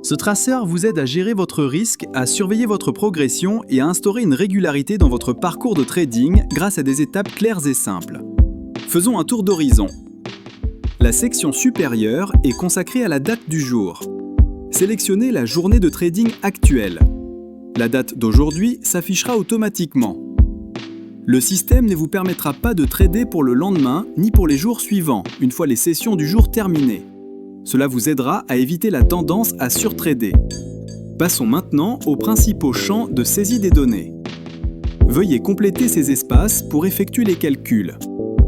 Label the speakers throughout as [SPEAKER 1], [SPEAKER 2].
[SPEAKER 1] Ce traceur vous aide à gérer votre risque, à surveiller votre progression et à instaurer une régularité dans votre parcours de trading grâce à des étapes claires et simples. Faisons un tour d'horizon. La section supérieure est consacrée à la date du jour. Sélectionnez la journée de trading actuelle. La date d'aujourd'hui s'affichera automatiquement. Le système ne vous permettra pas de trader pour le lendemain ni pour les jours suivants, une fois les sessions du jour terminées. Cela vous aidera à éviter la tendance à surtrader. Passons maintenant aux principaux champs de saisie des données. Veuillez compléter ces espaces pour effectuer les calculs.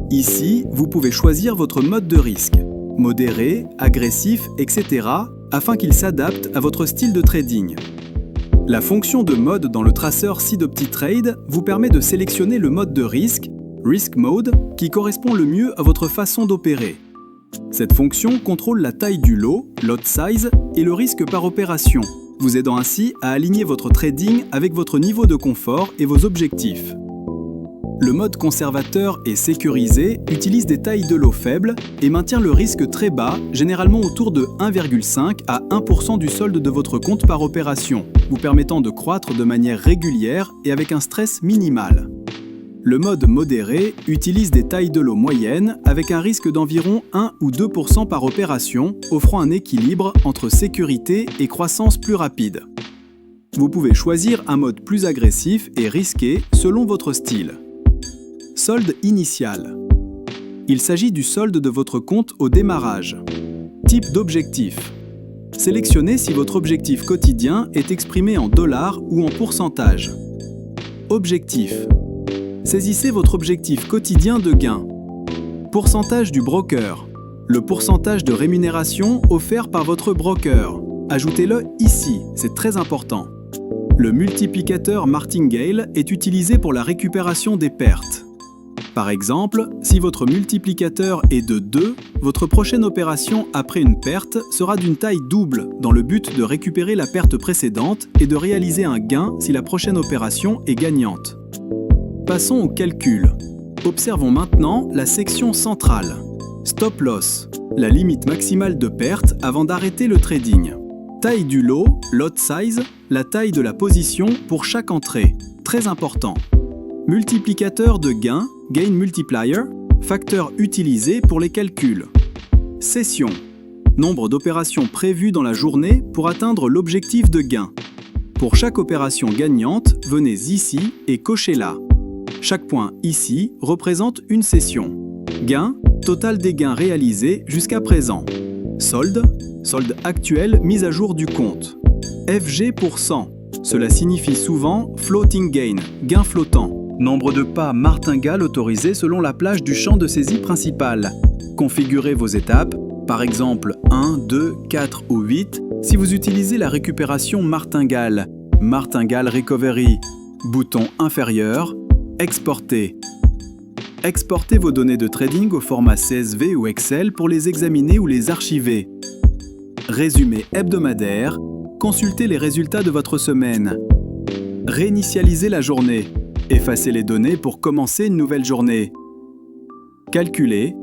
[SPEAKER 1] Ici, vous pouvez choisir votre mode de risque, modéré, agressif, etc., afin qu'il s'adapte à votre style de trading. La fonction de mode dans le traceur Seed OptiTrade vous permet de sélectionner le mode de risque, Risk Mode, qui correspond le mieux à votre façon d'opérer. Cette fonction contrôle la taille du lot, lot size, et le risque par opération, vous aidant ainsi à aligner votre trading avec votre niveau de confort et vos objectifs. Le mode conservateur et sécurisé utilise des tailles de lot faibles et maintient le risque très bas, généralement autour de 1,5 à 1% du solde de votre compte par opération, vous permettant de croître de manière régulière et avec un stress minimal. Le mode modéré utilise des tailles de lot moyennes avec un risque d'environ 1 ou 2% par opération, offrant un équilibre entre sécurité et croissance plus rapide. Vous pouvez choisir un mode plus agressif et risqué selon votre style. Solde initial. Il s'agit du solde de votre compte au démarrage. Type d'objectif. Sélectionnez si votre objectif quotidien est exprimé en dollars ou en pourcentage. Objectif. Saisissez votre objectif quotidien de gain. Pourcentage du broker. Le pourcentage de rémunération offert par votre broker. Ajoutez-le ici, c'est très important. Le multiplicateur Martingale est utilisé pour la récupération des pertes. Par exemple, si votre multiplicateur est de 2, votre prochaine opération après une perte sera d'une taille double dans le but de récupérer la perte précédente et de réaliser un gain si la prochaine opération est gagnante. Passons au calcul. Observons maintenant la section centrale. Stop loss, la limite maximale de perte avant d'arrêter le trading. Taille du lot, lot size, la taille de la position pour chaque entrée. Très important. Multiplicateur de gain, gain multiplier, facteur utilisé pour les calculs. Session, nombre d'opérations prévues dans la journée pour atteindre l'objectif de gain. Pour chaque opération gagnante, venez ici et cochez-la. Chaque point ici représente une session. Gain, total des gains réalisés jusqu'à présent. Solde, solde actuel mise à jour du compte. FG%, cela signifie souvent floating gain, gain flottant. Nombre de pas martingale autorisés selon la plage du champ de saisie principal. Configurez vos étapes, par exemple 1, 2, 4 ou 8, si vous utilisez la récupération martingale. Martingale Recovery. Bouton inférieur. Exporter. Exportez vos données de trading au format CSV ou Excel pour les examiner ou les archiver. Résumé hebdomadaire. Consultez les résultats de votre semaine. Réinitialisez la journée. Effacez les données pour commencer une nouvelle journée. Calculez.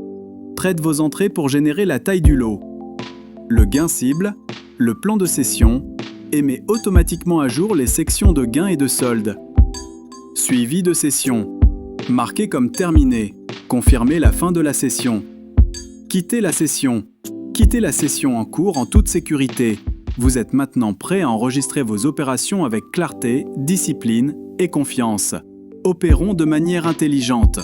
[SPEAKER 1] Traitez vos entrées pour générer la taille du lot. Le gain cible, le plan de session, et met automatiquement à jour les sections de gain et de solde. Suivi de session. Marquez comme terminé. Confirmez la fin de la session. Quittez la session. Quittez la session en cours en toute sécurité. Vous êtes maintenant prêt à enregistrer vos opérations avec clarté, discipline et confiance. Opérons de manière intelligente.